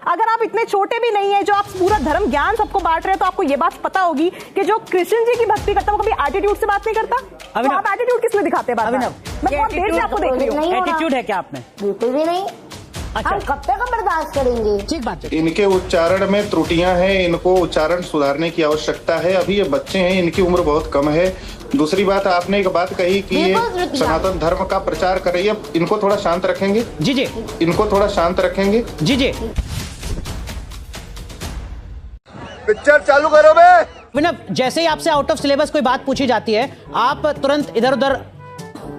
अगर आप इतने छोटे भी नहीं है, जो आप पूरा धर्म ज्ञान सबको बांट रहे हैं, तो आपको ये बात पता होगी कि जो कृष्ण जी की भक्ति करता है वो कभी एटीट्यूड से बात नहीं करता। तो आप एटीट्यूड किस लिए दिखाते हैं? मैं बहुत देर से आपको देख रही हूँ। एटीट्यूड है क्या आपने? बिल्कुल भी नहीं। अच्छा, हम कब तक बर्दाश्त करेंगे? ठीक बात है। इनके उच्चारण में त्रुटियां हैं, इनको उच्चारण सुधारने की आवश्यकता है। अभी ये बच्चे हैं, इनकी उम्र बहुत कम है। दूसरी बात, आपने एक बात कही कि ये सनातन धर्म का प्रचार कर रही है, इनको थोड़ा शांत रखेंगे? जी जी, इनको थोड़ा शांत रखेंगे? जी जी। पिक्चर चालू करो बे। अभिनव, जैसे ही आपसे आउट ऑफ सिलेबस कोई बात पूछी जाती है, आप तुरंत इधर उधर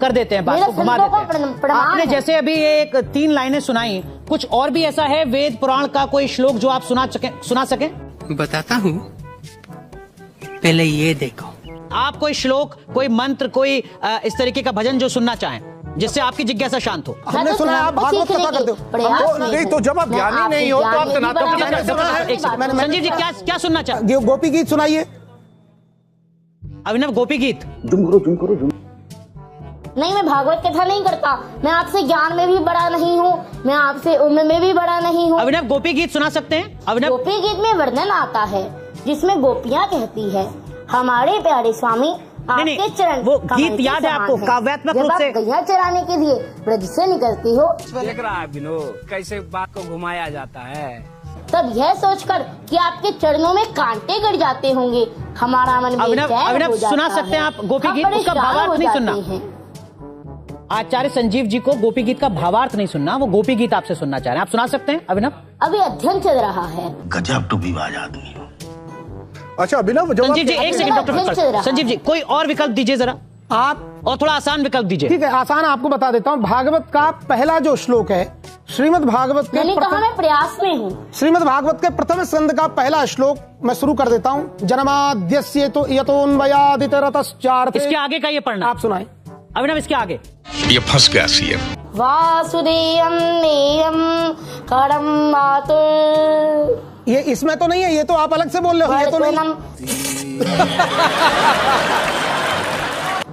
कर देते हैं, बात को घुमा देते हैं। आपने जैसे अभी एक 3 लाइनें सुनाई, कुछ और भी ऐसा है वेद पुराण का कोई श्लोक जो आप सुना सकें? बताता हूँ, पहले ये देखो। आप कोई श्लोक, कोई मंत्र, कोई इस तरीके का भजन जो सुनना चाहें, जिससे आपकी जिज्ञासा शांत हो। हमने सुना है आप भागवत कथा करते हो। नहीं तो जब आप ज्ञानी नहीं हो तो आप सनातन। संजीव जी क्या सुनना चाहते? गोपी गीत सुनाइए। अभिनव, गोपी गीत। नहीं, मैं भागवत कथा नहीं करता। मैं आपसे ज्ञान में भी बड़ा नहीं हूँ, मैं आपसे उम्र में भी बड़ा नहीं हूँ। अभिनव, गोपी गीत सुना सकते हैं? अभिनव, गोपी गीत में वर्णन आता है जिसमें गोपियाँ कहती है, हमारे प्यारे स्वामी आपके चरण। वो गीत याद है आपको काव्यात्मक रूप से? गैया चराने के लिए ब्रज से निकलती हो, देख रहा है विनोद कैसे बात को घुमाया जाता है। तब यह सोचकर कि आपके चरणों में कांटे गड़ जाते होंगे, हमारा मन अभिनव सुना सकते हैं आप गोपी गीत? उसका भावार्थ नहीं सुनना। आचार्य संजीव जी को गोपी गीत का भावार्थ नहीं सुनना, वो गोपी गीत आपसे सुनना चाह रहे हैं। आप सुना सकते हैं अभिनव? अभी अध्ययन चल रहा है। गजब टू विवाद आदमी। अच्छा अभिनव, संजीव जी एक सेकंड, डॉक्टर संजीव जी कोई और विकल्प दीजिए जरा, आप और थोड़ा आसान विकल्प दीजिए। ठीक है, आसान आपको बता देता हूँ। भागवत का पहला जो श्लोक है, श्रीमद् भागवत के मैं प्रयास में हूँ। श्रीमद् भागवत के प्रथम स्कंद का पहला श्लोक मैं शुरू कर देता हूँ। जन्माद्यस्य तो यतोन्वयादितरतश्चार्थे। इसके आगे का ये पढ़ना आप सुनाएं अभिनव। इसके आगे ये फंस गया सीएम। वासुदेवम नेयम करम मातुर। ये इसमें तो नहीं है, ये तो आप अलग से बोल रहे हो। ये तो नहीं।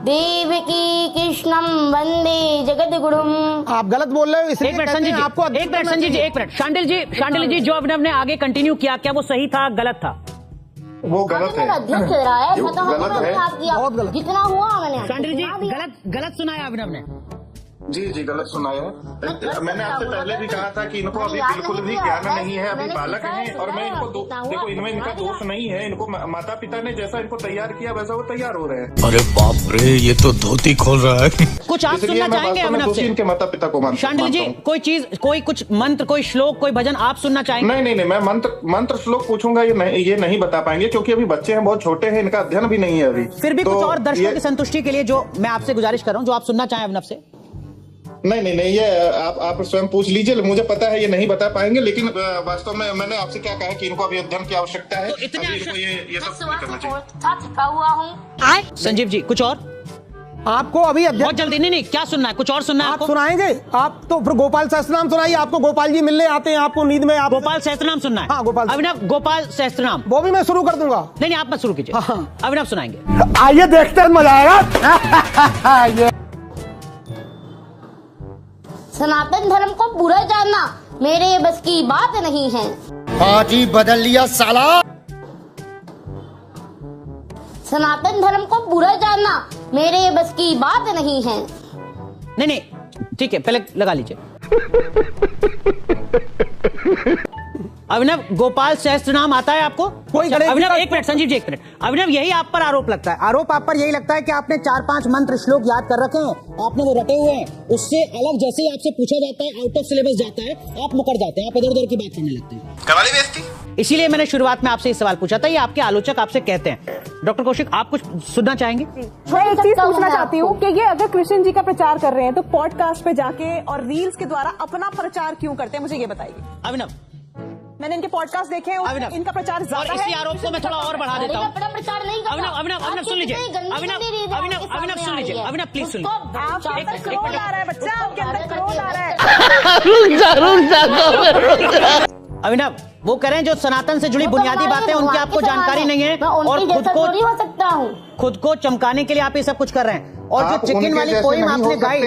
देवकी कृष्णम वंदे जगत गुरुम। आप गलत बोल रहे हो, इसलिए एक मिनट संजीव जी, आपको एक मिनट संजीव जी, एक मिनट। शांडिल जी जो अभिनव ने आगे कंटिन्यू किया, क्या वो सही था गलत था? वो गलत है। अध्ययन चल रहा है, गलत है, बहुत गलत। जितना हुआ मैंने। शांडिल जी गलत सुनाया अभिनव ने। जी गलत सुनाया। मैंने आपसे पहले भी कहा था कि इनको अभी बिल्कुल भी ज्ञान नहीं है, अभी बालक हैं। और मैं इनको देखो, इनमें इनका दोष नहीं है। इनको माता पिता ने जैसा इनको तैयार किया वैसा वो तैयार हो रहे हैं। अरे बाप रे, ये तो धोती खोल रहा है। कुछ आप सुनना चाहेंगे अभिनव से? इनके माता पिता को मानता हूं। शांडिल जी कोई चीज, कोई कुछ मंत्र, कोई श्लोक, कोई भजन आप सुनना चाहेंगे? नहीं, मैं मंत्र श्लोक पूछूंगा, ये नहीं बता पाएंगे क्योंकि अभी बच्चे हैं, बहुत छोटे हैं, इनका अध्ययन भी नहीं है अभी। फिर भी कुछ और दर्शकों की संतुष्टि के लिए जो मैं आपसे गुजारिश कर रहा हूँ, जो आप सुनना चाहें अभिनव से। नहीं, ये आप स्वयं पूछ लीजिए। मुझे पता है ये नहीं बता पाएंगे, लेकिन वास्तव में मैंने आपसे क्या कहा कि इनको अभी अध्ययन की आवश्यकता है। तो इतने अभी इनको ये सब नहीं करना चाहिए। थका हुआ हूँ। संजीव जी कुछ और आपको अभी अध्ययन बहुत जल्दी। नहीं, क्या सुनना है? कुछ और सुनना है आप आपको? सुनाएंगे आप तो फिर गोपाल सहस्त्रनाम सुनाइए। आपको गोपाल जी मिलने आते हैं, आपको नींद में। आप गोपाल सहस्त्रनाम सुनना है? हाँ, गोपाल। अभिनव गोपाल सहस्त्रनाम वो भी मैं शुरू कर दूंगा। नहीं, आप मत शुरू कीजिए। हाँ। अभिनव सुनाएंगे। आइए देखते हैं, मजा आएगा। सनातन धर्म को पूरा जानना मेरे बस की बात नहीं है। हाजी बदल लिया साला। सनातन धर्म को पूरा जानना मेरे बस की बात नहीं है। नहीं, ठीक है, पहले लगा लीजिए। अभिनव गोपाल सहस्त्रनाम आता है आपको? कोई अभिनव एक मिनट, संजीव जी एक मिनट। अभिनव यही आप पर आरोप लगता है? आरोप आप पर यही लगता है कि आपने 4-5 मंत्र श्लोक याद कर रखे हैं, आपने वो रटे हुए हैं, उससे अलग जैसे ही आपसे पूछा जाता है, आउट ऑफ सिलेबस जाता है, आप मुकर जाते हैं, आप इधर उधर की बात करने लगते हैं। कवाली बेइज्जती। इसीलिए मैंने शुरुआत में आपसे ये सवाल पूछा था, ये आपके आलोचक आपसे कहते हैं। डॉक्टर कौशिक, आप कुछ सुनना चाहेंगे? मैं एक चीज पूछना चाहती हूँ कि ये अगर कृष्ण जी का प्रचार कर रहे हैं तो पॉडकास्ट पे जाके और रील्स के द्वारा अपना प्रचार क्यों करते हैं, मुझे ये बताइए। अभिनव, मैंने इनके पॉडकास्ट देखे हैं और इनका प्रचार ज्यादा है। इसी आरोप को मैं थोड़ा और बढ़ा देता हूँ। अपना प्रचार नहीं करता। अभिनव सुन लीजिए। अभिनव सुन लीजिए। अभिनव प्लीज सुन लीजिए। आपके अंदर क्रोध आ रहा है बच्चा, आपके अंदर क्रोध आ रहा है। अभिनव वो कह रहे हैं जो सनातन से जुड़ी बुनियादी बातें उनकी आपको जानकारी नहीं है, और खुद को चमकाने के लिए आप ये सब कुछ कर रहे हैं। और जो चिकन वाली पोइम आपने गाई,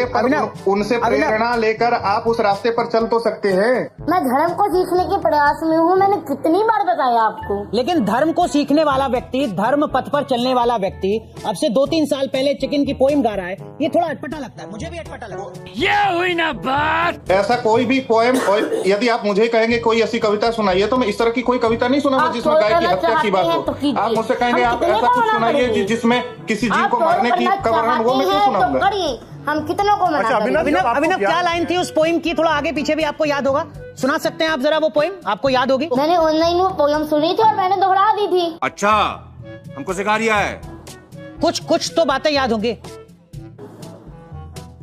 उनसे प्रेरणा लेकर आप उस रास्ते पर चल तो सकते हैं। मैं धर्म को सीखने के प्रयास में हूँ, मैंने कितनी बार बताया आपको। लेकिन धर्म को सीखने वाला व्यक्ति, धर्म पथ पर चलने वाला व्यक्ति अब से 2-3 साल पहले चिकन की पोइम गा रहा है, ये थोड़ा अटपटा लगता है, मुझे भी अटपटा लगता है। ये हुई ना बात। ऐसा कोई भी पोएम, और यदि आप मुझे कहेंगे कोई ऐसी कविता सुनाइए, तो मैं इस तरह की कोई कविता नहीं सुनाऊंगा जिसमें गाय की हत्या की बात हो। आप मुझसे कहेंगे आप ऐसा कुछ सुनाइए जिसमें किसी जीव को मारने की वर्णन, वो मैं क्यों सुनाऊंगा? हम कितनों को मना करेंगे। अभिनव क्या लाइन थी उस पोइम की? थोड़ा आगे पीछे भी आपको याद होगा, सुना सकते हैं आप जरा वो पोइम, आपको याद होगी? मैंने ऑनलाइन वो पोएम सुनी थी और मैंने दोहरा दी थी। अच्छा, हमको सिखा रिया है। कुछ तो बातें याद होंगी,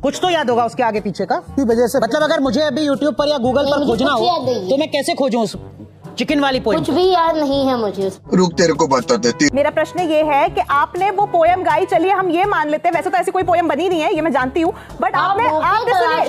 कुछ तो याद होगा उसके आगे पीछे का वजह से। मतलब अगर मुझे अभी YouTube पर या Google पर खोजना हो तो मैं कैसे खोजूं उस चिकन वाली पोएम? कुछ भी याद नहीं है मुझे। रुक, तेरे को बता देती। मेरा प्रश्न ये है कि आपने वो पोएम गाई, चलिए हम ये मान लेते हैं, वैसे तो ऐसी कोई पोएम बनी नहीं है, ये मैं जानती हूँ, बट आपने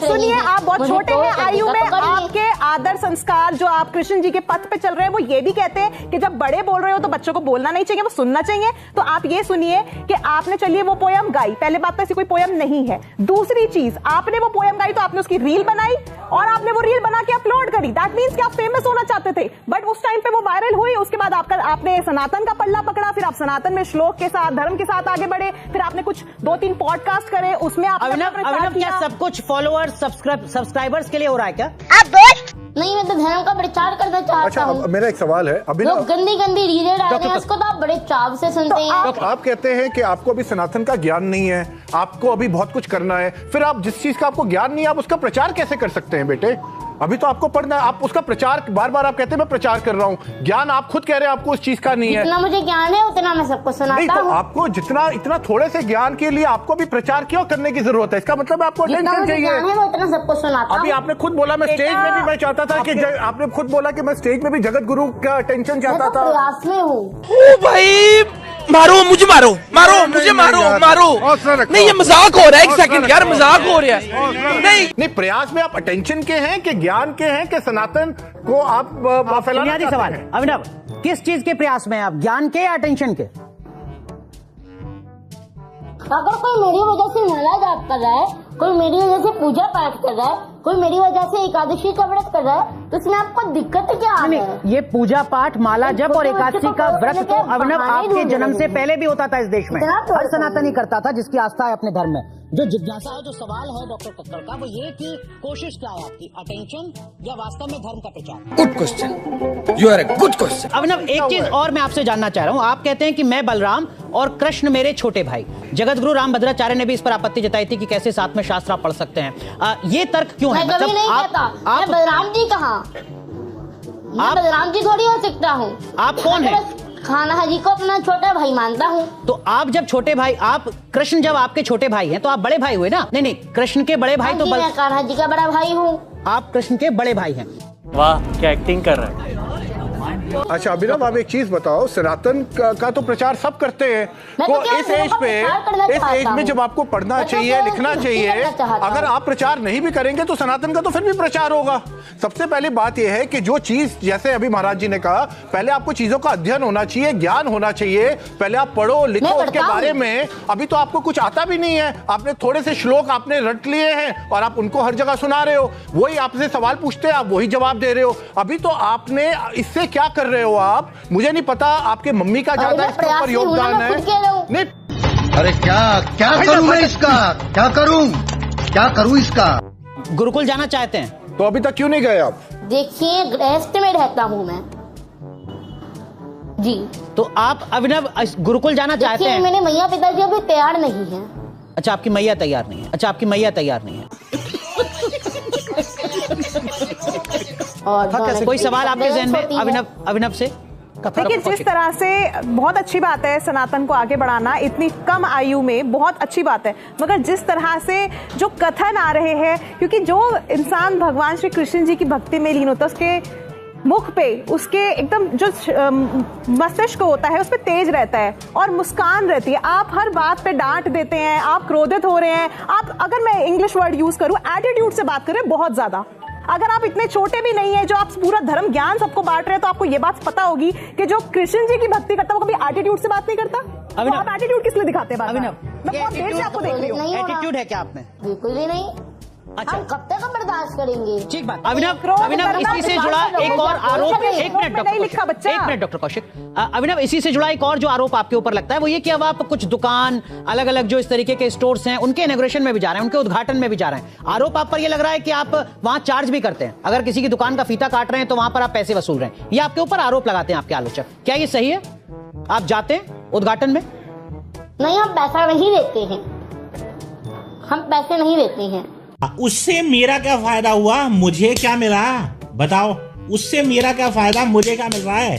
सुनिए, आप बहुत छोटे हैं आयु में, आपके आदर संस्कार जो आप कृष्ण जी के पथ पे चल रहे हैं, वो ये भी कहते हैं कि जब बड़े बोल रहे हो तो बच्चों को बोलना नहीं चाहिए, वो सुनना चाहिए। तो आप ये सुनिए कि आपने चलिए वो पोएम गाई, पहले बात तो ऐसी कोई पोएम नहीं है। दूसरी चीज, आपने वो पोएम गाई तो आपने उसकी रील बनाई और आपने वो रील बना के अपलोड करी, दैट मीन्स कि आप फेमस होना चाहते थे, बट उस टाइम पे वो वायरल हुई। उसके बाद आपने सनातन का पल्ला पकड़ा, फिर आप सनातन में श्लोक के साथ, धर्म के साथ आगे बढ़े, फिर आपने कुछ 2-3 पॉडकास्ट करे, उसमें आप अभिनव क्या सब कुछ फॉलोअर्स सब्सक्राइबर्स के लिए हो रहा है क्या? नहीं, मैं तो धर्म का प्रचार करना चाहता हूँ। अच्छा, मेरा एक सवाल है, अभी लोग गंदी रीलें डाल रहे हैं, उसको तो आप बड़े चाव से सुनते हैं। आप कहते हैं कि आपको अभी सनातन का ज्ञान नहीं है, आपको अभी बहुत कुछ करना है, फिर आप जिस चीज का आपको ज्ञान नहीं है आप उसका प्रचार कैसे कर सकते हैं बेटे? अभी तो आपको पढ़ना है, आप उसका प्रचार बार बार आप कहते हैं मैं प्रचार कर रहा हूँ, ज्ञान आप खुद कह रहे हैं आपको उस चीज का नहीं है। जितना मुझे ज्ञान है उतना मैं सबको सुनाता हूँ। तो आपको जितना इतना थोड़े से ज्ञान के लिए आपको भी प्रचार क्यों करने की जरूरत है? इसका मतलब आपको अटेंशन चाहिए। उतना सबको सुनाता। अभी आपने खुद बोला मैं स्टेज में भी मैं चाहता था कि आपने खुद बोला कि मैं स्टेज में भी जगत गुरु का अटेंशन चाहता था। प्रयास में हूँ। ओ भाई, मारो मुझे, मारो मुझे, मारो। नहीं, ये मजाक हो रहा है, एक सेकंड यार, मजाक हो रहा है। नहीं, प्रयास में आप अटेंशन के हैं कि ज्ञान के हैं कि सनातन को आप फैलाना चाहते सवाल है अभिनव, किस चीज के प्रयास में आप, ज्ञान के या अटेंशन के? अगर कोई मेरी वजह से माला जाप कर रहा है, कोई मेरी वजह से पूजा पाठ कर रहा है, कोई मेरी वजह से एकादशी का व्रत कर रहा है, तो इसमें आपको दिक्कत क्या आ रही है? ये पूजा पाठ, माला जप और एकादशी का व्रत तो अभिनव आपके जन्म से पहले भी होता था इस देश में, हर सनातनी करता था जिसकी आस्था है अपने धर्म में। जो जिज्ञासा है, जो सवाल है डॉक्टर कक्कड़ का, वो ये कि कोशिश क्या है आपकी, अटेंशन या वास्तव में धर्म का प्रचार? Good question, you are a good question. Abhinav, एक चीज और मैं आपसे जानना चाह रहा हूँ, आप कहते हैं कि मैं बलराम और कृष्ण मेरे छोटे भाई। जगत गुरु रामभद्राचार्य ने भी इस पर आपत्ति जताई थी कि कैसे साथ में शास्त्र आप पढ़ सकते हैं। ये तर्क क्यों है? मतलब आप बलराम जी कहाँ? मैं बलराम जी थोड़ी हो सकता हूँ। आप कौन है? कान्हा जी को अपना छोटा भाई मानता हूँ। तो आप जब छोटे भाई, आप कृष्ण जब आपके छोटे भाई हैं तो आप बड़े भाई हुए ना? नहीं, कृष्ण के बड़े भाई तो मैं कान्हा जी का बड़ा भाई हूँ। आप कृष्ण के बड़े भाई हैं। वाह, क्या एक्टिंग कर रहा है। अच्छा अभिनव, आप एक चीज बताओ, सनातन का तो प्रचार सब करते हैं, तो इस एज में जब आपको पढ़ना चाहिए, लिखना चाहिए, अगर आप प्रचार नहीं भी करेंगे तो सनातन का तो फिर भी प्रचार होगा। सबसे पहली बात यह है कि जो चीज, जैसे अभी महाराज जी ने कहा, पहले आपको चीजों का अध्ययन होना चाहिए, ज्ञान होना चाहिए, पहले आप पढ़ो लिखो उसके बारे में। अभी तो आपको कुछ आता भी नहीं है, आपने थोड़े से श्लोक आपने रट लिए हैं और आप उनको हर जगह सुना रहे हो, वही आपसे सवाल पूछते हैं आप वही जवाब दे रहे हो। अभी तो आपने इससे क्या कर रहे हो आप, मुझे नहीं पता, आपके मम्मी का ज्यादा इसके ऊपर योगदान है। नहीं, अरे क्या करूं मैं इसका, क्या करूं इसका? गुरुकुल जाना चाहते हैं तो अभी तक क्यों नहीं गए आप? देखिए, गृहस्थ में रहता हूँ मैं जी। तो आप अभिनव गुरुकुल जाना चाहते हैं? मेरे मैया पिताजी अभी तैयार नहीं है। अच्छा, आपकी मैया तैयार नहीं है। अच्छा, आपकी मैया तैयार नहीं है। और कोई सवाल आपके ज़हन में अभिनव से? देखिए, जिस तरह से बहुत अच्छी बात है सनातन को आगे बढ़ाना, इतनी कम आयु में बहुत अच्छी बात है, मगर जिस तरह से जो कथन आ रहे हैं, क्योंकि जो इंसान भगवान श्री कृष्ण जी की भक्ति में लीन होता है, उसके मुख पे, उसके एकदम जो मस्तिष्क होता है उस पे तेज रहता है और मुस्कान रहती है। आप हर बात पे डांट देते हैं, आप क्रोधित हो रहे हैं, आप, अगर मैं इंग्लिश वर्ड यूज करूं, एटीट्यूड से बात कर रहे हैं बहुत ज्यादा। अगर आप इतने छोटे भी नहीं है, जो आप पूरा धर्म ज्ञान सबको बांट रहे हैं, तो आपको ये बात पता होगी कि जो कृष्ण जी की भक्ति करता है वो कभी एटीट्यूड से बात नहीं करता। तो आप एटीट्यूड किस लिए दिखाते हैं? अभिनव, मैं बहुत देर से आपको देख रही हूँ। एटीट्यूड है क्या आप में? बिल्कुल भी नहीं। अच्छा, हम कब तक बर्दाश्त करेंगे? ठीक बात। अभिनव इसी से जुड़ा एक और आरोप, एक मिनट डॉक्टर कौशिक, अभिनव इसी से जुड़ा एक और जो आरोप आपके ऊपर लगता है वो ये कि अब आप कुछ दुकान, अलग अलग जो इस तरीके के स्टोर्स हैं उनके इनॉग्रेशन में भी जा रहे हैं, उनके उद्घाटन में भी जा रहे हैं। आरोप आप पर ये लग रहा है कि आप वहां चार्ज भी करते हैं, अगर किसी की दुकान का फीता काट रहे हैं तो वहां पर आप पैसे वसूल रहे हैं। ये आपके ऊपर आरोप लगाते हैं आपके आलोचक, क्या ये सही है? आप जाते हैं उद्घाटन में? नहीं, हम पैसा नहीं देते हैं, हम पैसे नहीं देते हैं। उससे मेरा क्या फायदा हुआ? मुझे क्या मिला बताओ? उससे मेरा क्या फायदा, मुझे क्या मिल रहा है?